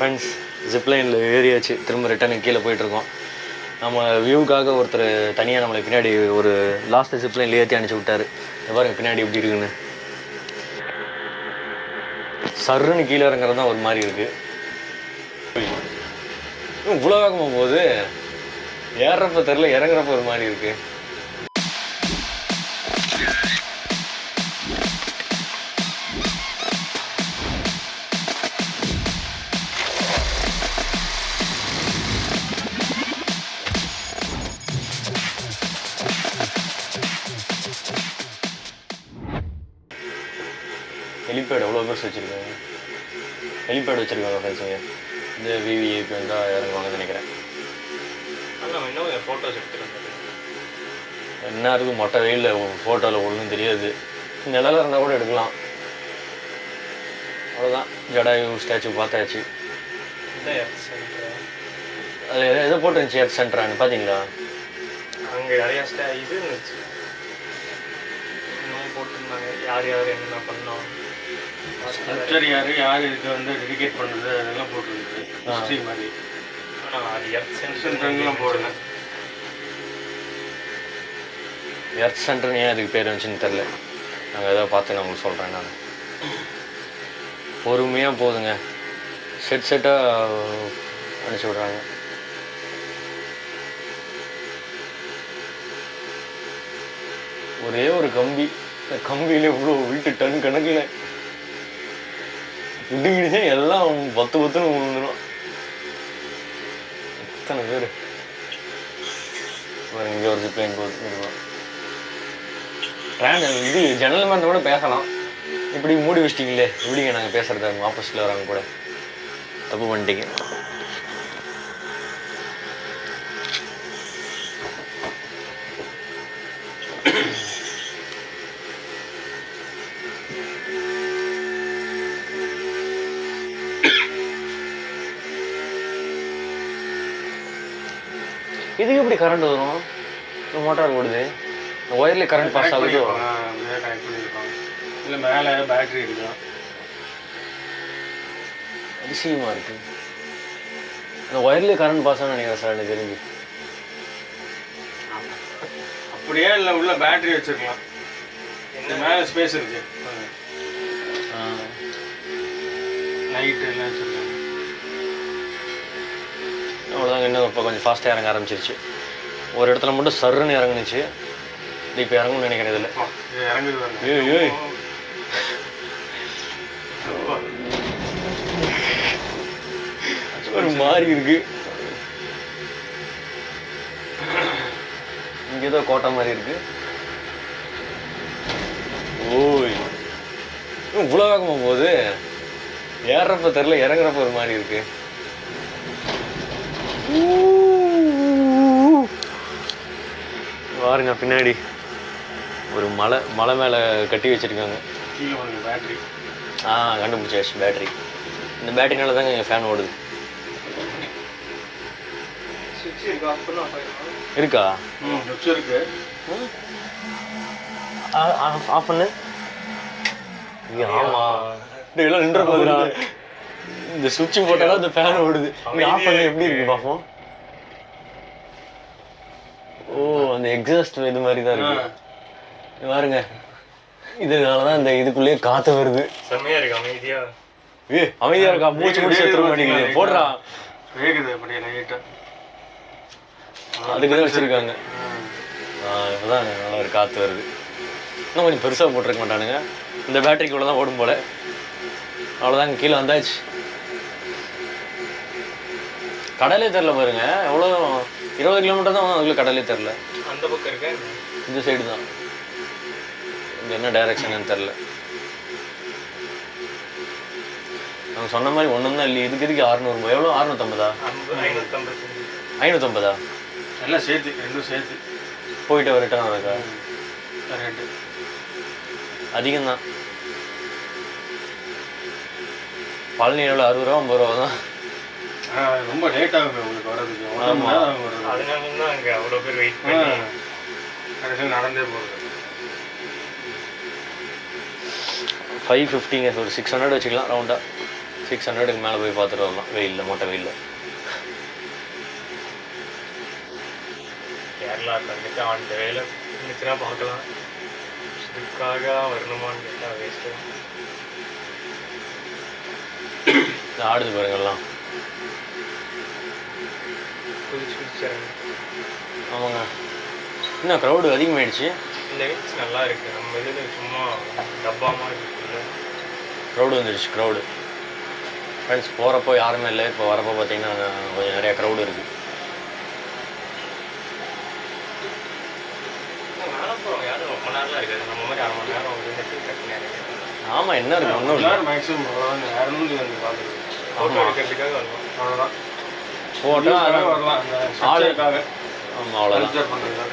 Friends ஜிப்லைனில் ஏறியாச்சு. திரும்ப ரிட்டர்னுக்கு கீழே போயிட்டுருக்கோம். நம்ம வியூக்காக ஒருத்தர் தனியாக நம்மளை பின்னாடி ஒரு லாஸ்ட்டு ஜிப்லைனில் ஏற்றி அனுப்பிச்சி விட்டார். பாருங்க பின்னாடி எப்படி இருக்குன்னு. சர்ருன்னு கீழே இறங்குறது தான் ஒரு மாதிரி இருக்குது. இவ்வளோ வேகமாக போகுது. ஏறுறப்ப தெரில, இறங்குறப்ப ஒரு மாதிரி இருக்குது. ஹெலிபேட் எவ்வளோ பேர் வச்சுருக்காங்க. ஹெலிபேட் வச்சுருக்காங்க ஃப்ரெண்ட்ஸுங்க. இந்த விவிஐபி வந்தால் இறங்குவாங்கன்னு நினைக்கிறேன். நம்ம இன்னும் ஃபோட்டோஸ் எடுத்துருக்கோம். என்ன இருக்குது மொட்டை வெயிலில் ஃபோட்டோவில் ஒன்றும் தெரியாது. நிழலாக இருந்தால் கூட எடுக்கலாம். அவ்வளோதான். ஜடாயு ஸ்டாச்சு பார்த்தாச்சு. அது எதை போட்டுருந்துச்சு எர்த் சென்டரான்னு பார்த்தீங்களா? அங்கே நிறையா இது இருந்துச்சு. இன்னும் போட்டிருந்தாங்க யார் யார் என்னென்ன பண்ணோம், யார் யார் இதுக்கு வந்து டெடிகேட் பண்ணுறது அதெல்லாம் போட்டுருந்துச்சு. ஹிஸ்ட்ரி மாதிரி. ஆனால் அது எர்த் சென்டர்லாம் போடல. எர்த் சென்டர்னு ஏன் அதுக்கு பேர் வந்துச்சுன்னு தெரில. நாங்கள் எதாவது பார்த்து நான் உங்களுக்கு சொல்கிறேன். நான் பொறுமையாக போதுங்க. செட்டாக அனுப்பிச்சி விட்றாங்க. ஒரே ஒரு கம்பி. இந்த கம்பியில் இவ்வளோ வீட்டு டன் கணக்கில் இடுங்கிடுச்சா எல்லாம் பத்துன்னு விழுந்துடும். எத்தனை பேர் இங்கே ஒரு ஜிப்லைன் போதும். இது ஜன்னல் மருந்து கூட பேசலாம். இப்படி மூடி வச்சிட்டிங்களே, எப்படிங்க நாங்கள் பேசுகிறத ஆப்போசிட்டில் வராங்க கூட தப்பு பண்ணிட்டீங்க. இதுக்கு எப்படி கரண்ட் வரும்? மோட்டார் ஓடுது, ஒயர்லேயே கரண்ட் பாஸ் ஆகுது. இல்லை மேலே பேட்டரி இருக்கும். அதிசயமாக இருக்குது. அந்த ஒயர்லேயே கரண்ட் பாஸ் ஆகுன்னு நினைக்கிறேன் சார். எனக்கு தெரிஞ்சு அப்படியே இல்லை, உள்ள பேட்டரி வச்சுருக்கலாம். இந்த மேலே ஸ்பேஸ் இருக்கு. லைட்டு எல்லாம் வச்சுருக்காங்க. அவ்வளோதாங்க. இன்னும் இப்போ கொஞ்சம் ஃபாஸ்ட்டாக இறங்க ஆரம்பிச்சிருச்சு. ஒரு இடத்துல மட்டும் சர்ன்னு இறங்குனுச்சு. இப்போ இறங்கும்னு நினைக்கிறேன். இதில் இறங்குது ஒரு மாதிரி இருக்கு. இங்கே ஏதோ கோட்டை மாதிரி இருக்கு. ஓய், இவ்வளோ வேகமாக போகுது. ஏறுறப்ப தெரில, இறங்குறப்ப ஒரு மாதிரி இருக்கு. பாருங்க பின்னாடி ஒரு மலை மேலே கட்டி வச்சிருக்காங்க. பேட்டரி கண்டுபிடிச்சாச்சு. பேட்டரி. இந்த பேட்டரினால தாங்க எங்கள் ஃபேன் ஓடுது. இருக்கா? இருக்கு. ஆஃப் பண்ணு. ஆமா, எல்லாம் நின்ற போகுதுடா. இந்த சுவிட்ச் போட்டாலும் இந்த ஃபேன் ஓடுது. ஆஃப் பண்ண எப்படி இருக்கு பார்ப்போம். ஓ, அந்த எக்ஸாஸ்ட் இது மாதிரி தான் இருக்கு. பாருங்க, இதனாலதான் இந்த இதுக்குள்ளேயே காத்து வருது. செம்மையா இருக்கு. அமைதியா அமைதியா இருக்கா? மூச்சு முடிச்சு எடுத்துட மாட்டேங்குது. போடுறா. வேகுது அப்படியே லைட்டா. அதுக்குதான் வச்சிருக்காங்க. இப்பதான் நல்லா ஒரு காத்து வருது. இன்னும் கொஞ்சம் பெருசாக போட்டிருக்க மாட்டானுங்க. இந்த பேட்டரிக்குள்ள தான் ஓடும் போல. அவ்வளோதாங்க, கீழே வந்தாச்சு. கடலே தெரில பாருங்க. எவ்வளோ 20 கிலோமீட்டர் தான் அதுக்குள்ள கடலே தெரில. அந்த பக்கம் இருக்க இந்த சைடு தான். இங்கே என்ன டைரக்ஷன் தெரில. நாங்கள் சொன்ன மாதிரி ஒன்றும் தான் இல்லை. இதுக்கு 600. எவ்வளோ? 650? 550 எல்லாம் சேர்த்து, ரெண்டும் சேர்த்து போயிட்டு ரிட்டர்ன் வரக்கா? ரெண்டு அதிகம்தான். பழனி எவ்வளோ? 60 ரூபா 50 ரூபா தான். ரொம்ப லேட் ஆகும் உங்களுக்கு வரதுக்கு. அதனால தான் அங்கே அவ்வளோ பேர் வெயிட் பண்ணி கடைசியில் நடந்தே போகிறது. 550ங்க. ஒரு 600 வச்சுக்கலாம் ரவுண்டாக. 600க்கு மேலே போய் பார்த்துட்டு வரலாம் வெயிலில், மொட்டை வெயிலில். கேரளா கண்டிப்பா அந்த வேலை இருந்துச்சுன்னா பார்க்கலாம். இதுக்காக வரணுமான்னு கேட்டால் வேஸ்ட்டு. ஆடுது பாருங்கெல்லாம் குதிச்சுறாங்க. ஆமாங்க, இன்னும் க்ரௌடு அதிகமாகிடுச்சு. இந்த வீக்ஸ் நல்லா இருக்குது. நம்ம இது சும்மா டப்பா மாதிரி இருக்குல்ல, க்ரௌடு வந்துடுச்சு. க்ரௌடு ஃப்ரெண்ட்ஸ் போகிறப்போ யாருமே இல்லை. இப்போ வரப்போ பார்த்தீங்கன்னா கொஞ்சம் நிறையா க்ரௌடு இருக்குது. மேலே யாரும் ரொம்ப நேரம்லாம் இருக்காது. நம்ம மாதிரி 1/2 மணி நேரம் கட்டினாரு. ஆமாம், என்ன இருக்குது ஒன்றும் இல்லை. மேக்ஸிமம் அவ்வளோதான். யாருன்னு வந்து பார்க்குறது ஃபோட்டோ எடுக்கிறதுக்காக வரணும், அவ்வளோதான். ஃபோட்டோ வரலாம் அந்த ஆளுக்காக. ஆமாம், அவ்வளோதான். பண்ணுறதுக்காக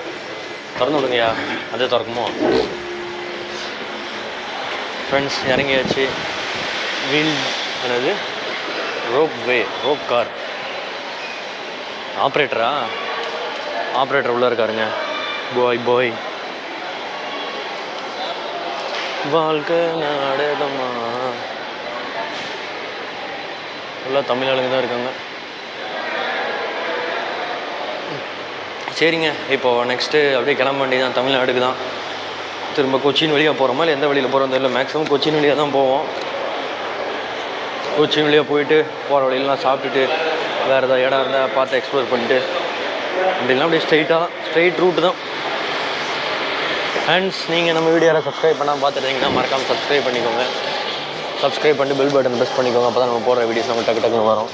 திறந்து விடுங்கய்யா, அதே திறக்குமோ. ஃப்ரெண்ட்ஸ் இறங்கியாச்சு. வீல் என்னது, ரோப் கார். ஆப்ரேட்டர் உள்ளே இருக்காருங்க. பாய் வாழ்க்கை நாடகமா. எல்லாம் தமிழ் ஆளுங்க தான் இருக்காங்க. சரிங்க, இப்போது நெக்ஸ்ட்டு அப்படியே கிளம்ப வேண்டியது தான். தமிழ்நாடுக்கு தான். திரும்ப கொச்சின் வழியாக போகிறோமா இல்லை எந்த வழியில் போகிறோம் தெரியல. மேக்ஸிமம் கொச்சின் வழியாக தான் போவோம். கொச்சின் வழியாக போயிட்டு போகிற வழியெல்லாம் சாப்பிட்டுட்டு வேறு ஏதாவது இடம் இருந்தால் பார்த்து எக்ஸ்ப்ளோர் பண்ணிட்டு அப்படிலாம் அப்படியே ஸ்ட்ரெயிட் ரூட்டு தான். ஃப்ரெண்ட்ஸ், நீங்கள் நம்ம வீடியோவை சப்ஸ்கிரைப் பண்ணாமல் பார்த்துட்டீங்கன்னா மறக்காமல் சப்ஸ்கிரைப் பண்ணிக்கோங்க. சப்ஸ்கிரைப் பண்ணிட்டு பெல் பட்டன் ப்ரெஸ் பண்ணிக்கோங்க. அப்போ தான் நம்ம போடுற வீடியோஸ் நம்ம டக்குன்னு வரும்.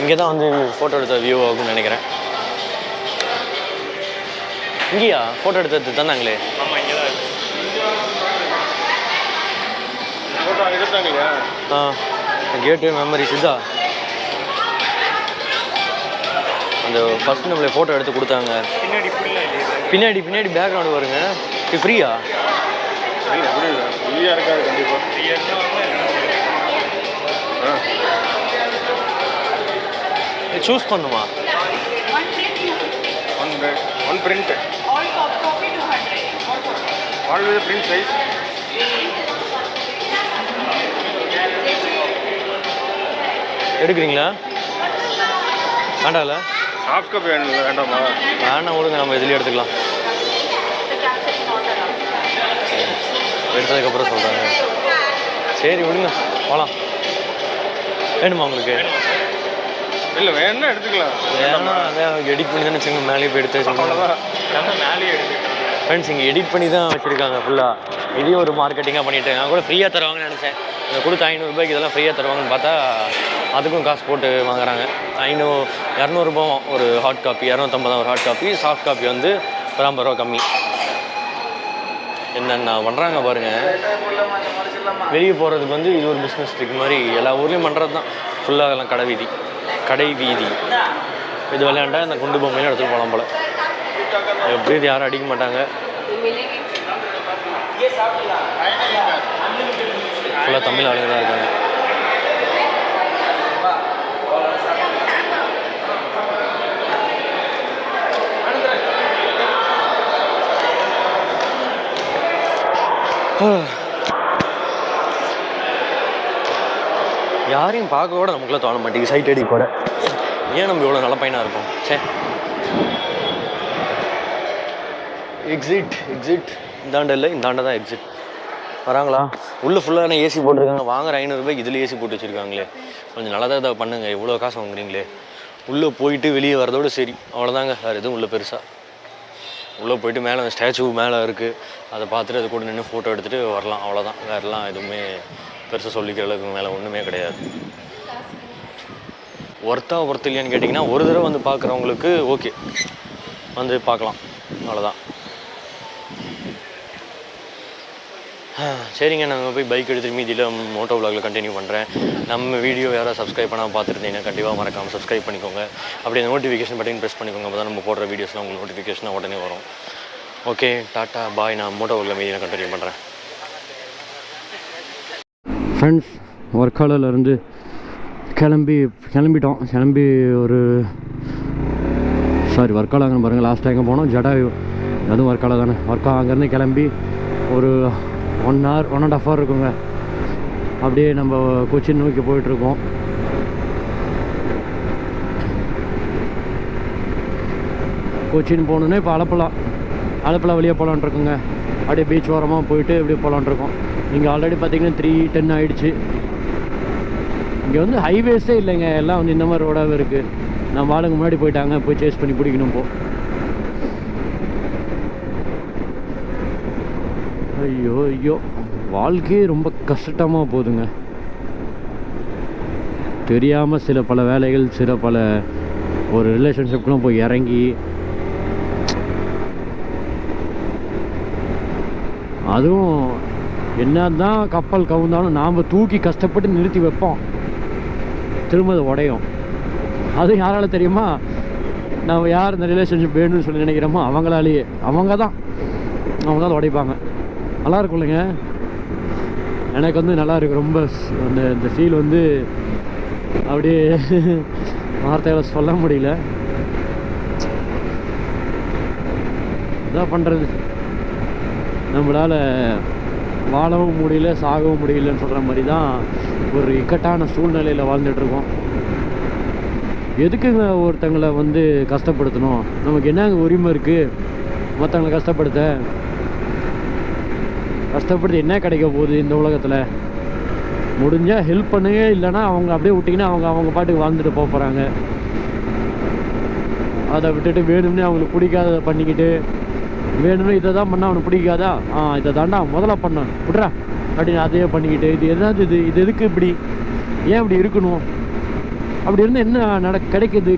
இங்கே தான் வந்து ஃபோட்டோ எடுத்த வியூ ஆகும்னு நினைக்கிறேன். இங்கேயா ஃபோட்டோ எடுத்தது தந்தாங்களே? ஆமாம், இங்கே தான் ஃபோட்டோ எடுத்தாங்க இல்லையா? கேட்டு மெமரிஸ் இதா. அந்த ஃபஸ்ட்டு நம்மளை ஃபோட்டோ எடுத்து கொடுத்தாங்க. பின்னாடி பேக்ரவுண்டு வருங்க. இது ஃப்ரீயா? ஃப்ரீயாக இருக்காது கண்டிப்பாக. சூஸ் பண்ணுமா? One print. All soft copy 200. All with the print size. எடுக்கிறீங்களா? வேண்டாம்ல? சாஃப்ட் காப்பி வேண்டாமா? வேணாம், விடுங்க, நம்ம இதுலேயே எடுத்துக்கலாம். எடுத்ததுக்கப்புறம் சொல்கிறாங்க. சரி விடுங்க, போகலாம். வேணுமா உங்களுக்கு? இல்லை, வேணா எடுத்துக்கலாம். வேணா அதான் எடிட் பண்ணி தானே வச்சுங்க. மேலேயே போய் எடுத்து வச்சுக்கோங்க. மேலேயே எடுத்துக்கலாம். ஃப்ரெண்ட்ஸ், இங்கே எடிட் பண்ணி தான் வச்சுருக்காங்க ஃபுல்லாக. இதையும் ஒரு மார்க்கெட்டிங்காக பண்ணிவிட்டு நான் கூட ஃப்ரீயாக தருவாங்கன்னு நினச்சேன். இதை கொடுத்து 500 ரூபாய்க்கு இதெல்லாம் ஃப்ரீயாக தருவாங்கன்னு பார்த்தா அதுக்கும் காசு போட்டு வாங்குறாங்க. 200 ரூபா ஒரு ஹார்ட் காப்பி, 250 ஒரு ஹார்ட் காப்பி. சாஃப்ட் காப்பி வந்து 50 ரூபா கம்மி. என்னென்ன பண்ணுறாங்க பாருங்கள். வெளியே போகிறதுக்கு வந்து இது ஒரு பிஸ்னஸ் ட்ரிக் மாதிரி எல்லா ஊர்லேயும் பண்ணுறது தான். ஃபுல்லாக அதெல்லாம் கடை வீதி. இது விளையாண்டா இந்த குண்டு பொம்மையில எடுத்துகிட்டு போகலாம் போல். எப்படி இது யாரும் அடிக்க மாட்டாங்க. ஃபுல்லாக தமிழ் ஆளுங்க தான் இருக்காங்க. யாரையும் பார்க்க கூட நமக்குலாம் தோண மாட்டேங்குது. சைட் அடி கூட ஏன் நம்ம இவ்வளோ நல்ல பையனாக இருப்போம்? சே. எக்ஸிட் இந்தாண்ட இல்லை, இந்தாண்ட தான் எக்ஸிட். வராங்களா? உள்ளே ஃபுல்லாக ஏசி போட்டிருக்காங்க. வாங்குற 500 ரூபாய்க்கு இதில் ஏசி போட்டு வச்சுருக்காங்களே. கொஞ்சம் நல்லா தான் இதை பண்ணுங்கள். இவ்வளோ காசு வாங்குறீங்களே. உள்ளே போயிட்டு வெளியே வரதோடு சரி, அவ்வளோதாங்க. வேறு எதுவும் உள்ளே பெருசாக. உள்ளே போயிட்டு மேலே அந்த ஸ்டாச்சு மேலே இருக்குது, அதை பார்த்துட்டு அது கூட நின்று ஃபோட்டோ எடுத்துகிட்டு வரலாம், அவ்வளோதான். வேறுலாம் எதுவுமே பெருசாக சொல்லிக்கிற அளவுக்கு மேலே ஒன்றுமே கிடையாது. ஒர்த்து இல்லையான்னு கேட்டிங்கன்னா ஒரு தடவை வந்து பார்க்குறவங்களுக்கு ஓகே, வந்து பார்க்கலாம், அவ்வளோதான். சரிங்க, நாங்கள் போய் பைக் எடுத்துகிட்டு மீதியில் மோட்டோ விலாகில் கண்டினியூ பண்ணுறேன். நம்ம வீடியோ யாராவது சப்ஸ்கிரைப் பண்ணால் பார்த்துருந்தீங்கன்னா கண்டிப்பாக மறக்காமல் சப்ஸ்கிரைப் பண்ணிக்கோங்க. அப்படி அந்த நோட்டிஃபிகேஷன் பட்டன் ப்ரெஸ் பண்ணிக்கோங்க. அப்போ தான் நம்ம போடுற வீடியோஸ்லாம் உங்களுக்கு நோட்டிஃபிகேஷனாக உடனே வரும். ஓகே, டாட்டா பாய். நான் மோட்டோ விலாகில் மீதியில் கண்டினியூ பண்ணுறேன். ஃப்ரெண்ட்ஸ், ஒர்க்காலேருந்து கிளம்பிட்டோம். ஒரு ஒர்க்காலாங்கன்னு பாருங்கள். லாஸ்ட்டாக எங்கே போனோம்? ஜடாயு. அதுவும் ஒர்க்கால தானே. அங்கேருந்து கிளம்பி ஒரு 1 hour 1.5 hour இருக்குங்க. அப்படியே நம்ம கொச்சின் நோக்கி போயிட்டுருக்கோம். கொச்சின் போகணுன்னா இப்போ ஆலப்புழா வழியாக போகலான் இருக்குங்க. அப்படியே பீச் ஓரமாக போயிட்டு அப்படியே போகலான் இருக்கோம். இங்கே ஆல்ரெடி பார்த்தீங்கன்னா 3:10 ஆகிடுச்சு. இங்கே வந்து ஹைவேஸே இல்லைங்க, எல்லாம் வந்து இந்த மாதிரி ரோடாகவே இருக்குது. நம்ம ஆளுங்க முன்னாடி போயிட்டாங்க, போய் சேஸ் பண்ணி பிடிக்கணும். ஐயோ வாழ்க்கையே ரொம்ப கஷ்டமாக போகுதுங்க. தெரியாமல் சில பல வேலைகள், சில பல ஒரு ரிலேஷன்ஷிப்லாம் போய் இறங்கி, அதுவும் என்ன தான் கப்பல் கவுந்தாலும் நாம் தூக்கி கஷ்டப்பட்டு நிறுத்தி வைப்போம், திரும்ப அது உடையும். அதுவும் யாரால தெரியுமா? நம்ம யார் இந்த ரிலேஷன்ஷிப் வேணும்னு சொல்லி நினைக்கிறோமோ அவங்களாலேயே. அவங்க தான் உடைப்பாங்க. நல்லா இருக்கும் இல்லைங்க. எனக்கு வந்து நல்லா இருக்கு ரொம்ப. இந்த ஃபீல் வந்து அப்படியே வார்த்தைகளை சொல்ல முடியல. இதான் பண்ணுறது, நம்மளால் வாழவும் முடியல, சாகவும் முடியலன்னு சொல்கிற மாதிரி தான் ஒரு இக்கட்டான சூழ்நிலையில் வாழ்ந்துட்டுருக்கோம். எதுக்குங்க ஒருத்தங்களை வந்து கஷ்டப்படுத்தணும்? நமக்கு என்னங்க உரிமை இருக்குது மற்றவங்களை கஷ்டப்படுத்தி என்ன கிடைக்க போகுது இந்த உலகத்தில்? முடிஞ்சால் ஹெல்ப் பண்ணுங்க, இல்லைனா அவங்க அப்படியே விட்டிங்கன்னா அவங்க பாட்டுக்கு வாழ்ந்துட்டு போகிறாங்க. அதை விட்டுட்டு வேணும்னே அவங்களுக்கு பிடிக்காததை பண்ணிக்கிட்டு, வேணும்னே இதை தான் பண்ணால் அவனுக்கு பிடிக்காதா, இதை தாண்டா முதல்ல பண்ண விட்றா அப்படின்னு அதையே பண்ணிக்கிட்டு, இது எதாவது இது எதுக்கு இப்படி, ஏன் இப்படி இருக்கணும்? அப்படி இருந்தால் என்ன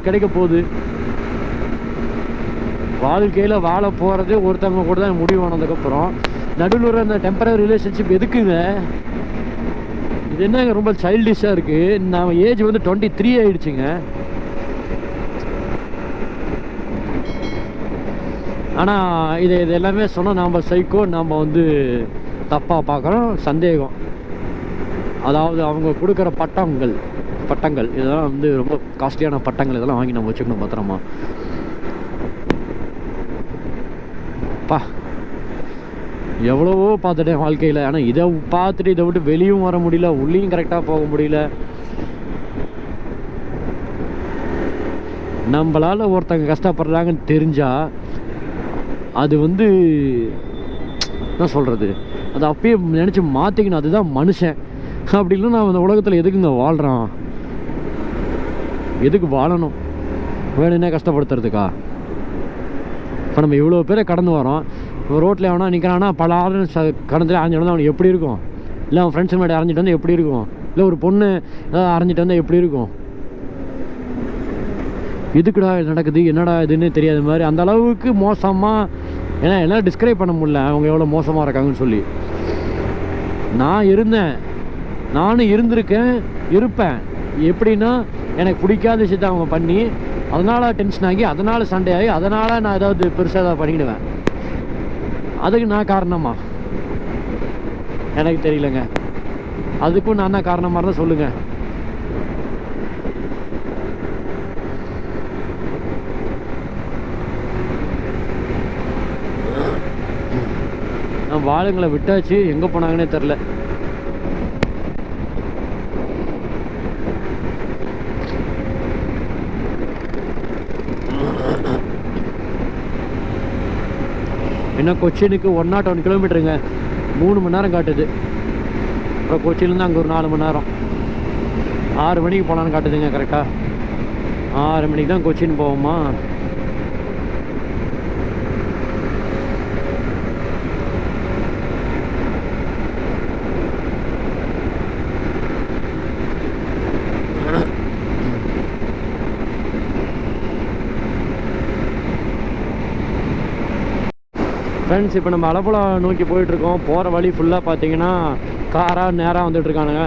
கிடைக்க போகுது? வாழ்க்கையில் வாழ போகிறது ஒருத்தவங்க கூட தான் முடிவு ஆனதுக்கப்புறம் நடுவில் அந்த டெம்பரரி ரிலேஷன்ஷிப் எதுக்குங்க? இது என்னங்க ரொம்ப சைல்டிஷாக இருக்குது. நான் ஏஜ் வந்து 23 ஆகிடுச்சிங்க. ஆனால் இது எல்லாமே சொன்னால் நாம் சைக்கோ, நாம் வந்து தப்பாக பார்க்குறோம். சந்தேகம், அதாவது அவங்க கொடுக்குற பட்டங்கள் இதெல்லாம் வந்து ரொம்ப காஸ்ட்லியான பட்டங்கள். இதெல்லாம் வாங்கி நம்ம வச்சுக்கணும் பத்திரமா. எவ்வளவோ பார்த்துட்டேன் வாழ்க்கையில். ஆனால் இதை பார்த்துட்டு இதை விட்டு வெளியும் வர முடியல, உள்ளேயும் கரெக்டாக போக முடியல. நம்மளால் ஒருத்தங்க கஷ்டப்படுறாங்கன்னு தெரிஞ்சால் அது வந்து என்ன சொல்கிறது, அதை அப்பயே நினச்சி மாற்றிக்கணும். அதுதான் மனுஷன். அப்படி இல்லை நான் அந்த உலகத்தில் எதுக்குங்க வாழ்கிறான்? எதுக்கு வாழணும்? வேணும்னே கஷ்டப்படுத்துறதுக்கா? இப்போ நம்ம இவ்வளோ பேரை கடந்து வரோம். இப்போ ரோட்டில் எவனா நிற்கிறான்னா பல ஆள் கடந்துல அரைஞ்சிட்டு வந்தால் அவனுக்கு எப்படி இருக்கும்? இல்லை அவன் ஃப்ரெண்ட்ஸ் முன்னாடி அரைஞ்சிட்டு வந்தால் எப்படி இருக்கும்? இல்லை ஒரு பொண்ணு ஏதாவது அரைஞ்சிட்டு வந்தால் எப்படி இருக்கும்? எதுக்குடா இது நடக்குது, என்னடா இதுன்னு தெரியாத மாதிரி அந்த அளவுக்கு மோசமாக. ஏன்னா என்னால் டிஸ்கிரைப் பண்ண முடியல அவங்க எவ்வளோ மோசமாக இருக்காங்கன்னு சொல்லி. நானும் இருப்பேன். எப்படின்னா எனக்கு பிடிக்காத விஷயத்தை அவங்க பண்ணி, அதனால் டென்ஷன் ஆகி, அதனால் சண்டையாகி, அதனால் நான் ஏதாவது பெருசாக ஏதாவது பண்ணிவிடுவேன். அதுக்கு நான் காரணமா? எனக்கு தெரியலங்க. அதுக்கும் நான் தான் காரணமாக இருந்தால் சொல்லுங்கள். நான் வாளுங்களை விட்டாச்சு, எங்கே போனாங்கன்னே தெரில. இன்னும் கொச்சினுக்கு 101 கிலோமீட்டருங்க. 3 மணி நேரம் காட்டுது. அப்புறம் கொச்சின்லேருந்து அங்கே ஒரு 4 மணி நேரம். 6 மணிக்கு போகலான்னு காட்டுதுங்க கரெக்டாக. 6 மணிக்கு தான் கொச்சின் போவோமா? ஃப்ரெண்ட்ஸ், இப்போ நம்ம ஆலப்புழா நோக்கி போயிட்டுருக்கோம். போகிற வழி ஃபுல்லாக பார்த்தீங்கன்னா காராக நேராக வந்துட்டுருக்கானுங்க.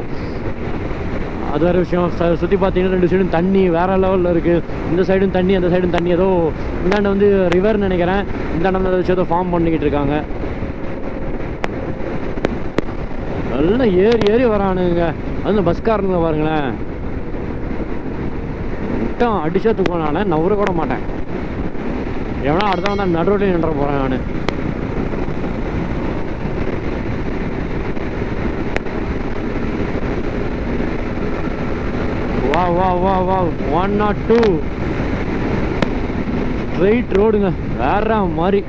அது வேறு விஷயம். சுற்றி பார்த்தீங்கன்னா 2 சைடும் தண்ணி வேறு லெவலில் இருக்குது. இந்த சைடும் தண்ணி, அந்த சைடும் தண்ணி. ஏதோ இந்தாண்ட வந்து ரிவர்னு நினைக்கிறேன், இந்தாண்ட வந்து வச்சு ஏதோ ஃபார்ம் பண்ணிக்கிட்டு இருக்காங்க. நல்லா ஏறி வரானுங்க. அது இந்த பஸ்காரனுங்க பாருங்களேன், விட்டம் அடிச்சா தூக்கம். நான் நவர கூட மாட்டேன். எவனா அடுத்த வந்தால் நடுரோட்டையும் நின்ற போகிறேன் நான். வா 102. ஸ்ட்ரெயிட் ரோடுங்க, வேற மாதிரி.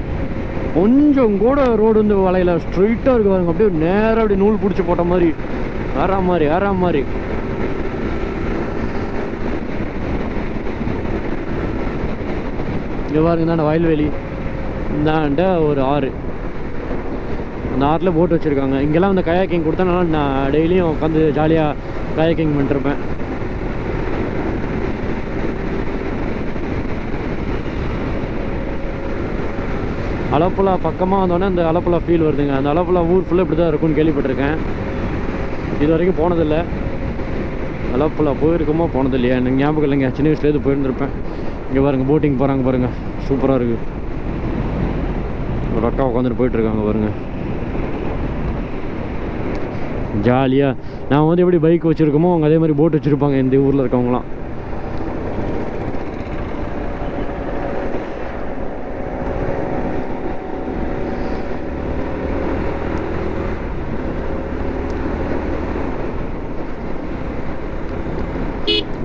கொஞ்சம் கூட ரோடு வந்து வளையல, ஸ்ட்ரெயிட்டாக இருக்கு பாருங்க. அப்படியே நேராக அப்படி நூல் பிடிச்சி போட்ட மாதிரி, வேற மாதிரி. இங்கே பாருங்க, இந்தாண்ட வயல்வெளி, இந்தாண்ட ஒரு ஆறு. அந்த ஆறில் போட் வச்சுருக்காங்க. இங்கெல்லாம் வந்து கயாக்கிங் கொடுத்தா நான் டெய்லியும் உட்காந்து ஜாலியாக கயாக்கிங் பண்ணிட்டுருப்பேன். அலப்புழா பக்கமாக வந்தோடனே அந்த அலப்புழா ஃபீல் வருதுங்க. அந்த அலப்புழா ஊர் ஃபுல்லாக இப்படி தான் இருக்கும்னு கேள்விப்பட்டிருக்கேன். இது வரைக்கும் போனதில்லை. அலப்புழா போயிருக்குமோ போனதில்லையா எனக்கு ஞாபகம் இல்லைங்க. சின்ன வயசுலேருந்து போயிருந்துருப்பேன். இங்கே பாருங்கள், போட்டிங் போகிறாங்க பாருங்கள், சூப்பராக இருக்குது. ஒரு அக்கா உட்காந்துட்டு போயிட்டுருக்காங்க பாருங்கள், ஜாலியாக. நான் வந்து எப்படி பைக் வச்சுருக்கோமோ அவங்க அதே மாதிரி போட் வச்சுருப்பாங்க இந்த ஊரில் இருக்கவங்களாம்.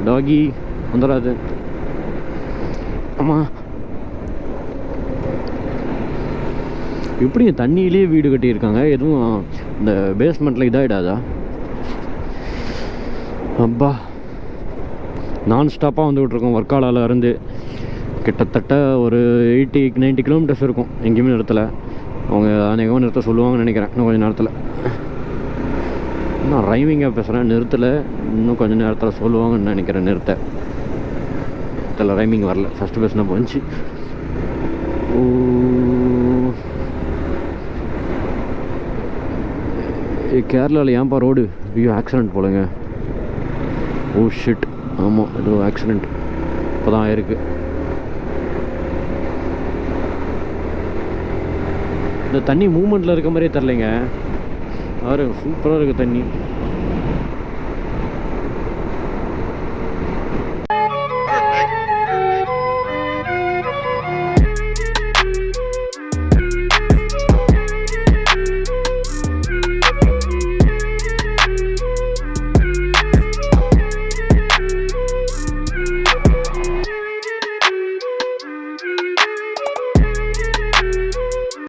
டாகி வந்துடாது. ஆமாம், எப்படி தண்ணியிலே வீடு கட்டியிருக்காங்க? எதுவும் இந்த பேஸ்மெண்ட்டில் இதாகிடாதா? அப்பா, நான் ஸ்டாப்பாக வந்துகிட்ருக்கோம். வர்க்காலாவில் இருந்து கிட்டத்தட்ட ஒரு 80-90 கிலோமீட்டர்ஸ் இருக்கும். எங்கேயுமே நிறுத்தலை. அவங்க அநேகமாக நிறுத்த சொல்லுவாங்கன்னு நினைக்கிறேன் இன்னும் கொஞ்சம் நேரத்தில். நான் ரைமிங்காக பேசுகிறேன், நிறுத்தலை. இன்னும் கொஞ்சம் நேரத்தில் சொல்லுவாங்கன்னு நினைக்கிறேன் நிறுத்த. ரைமிங் வரல, ஃபஸ்ட்டு பேசினா போச்சு. கேரளாவில் ஏன்பா ரோடு ஐயோ ஆக்சிடெண்ட் போலங்க. ஓ ஷிட், ஆமாம், ஏதோ ஆக்சிடெண்ட் இப்போ தான் ஆயிருக்கு. இந்த தண்ணி மூமெண்ட்டில் இருக்க மாதிரியே தெரிலைங்க. சூப்பராக இருக்குது தண்ணி.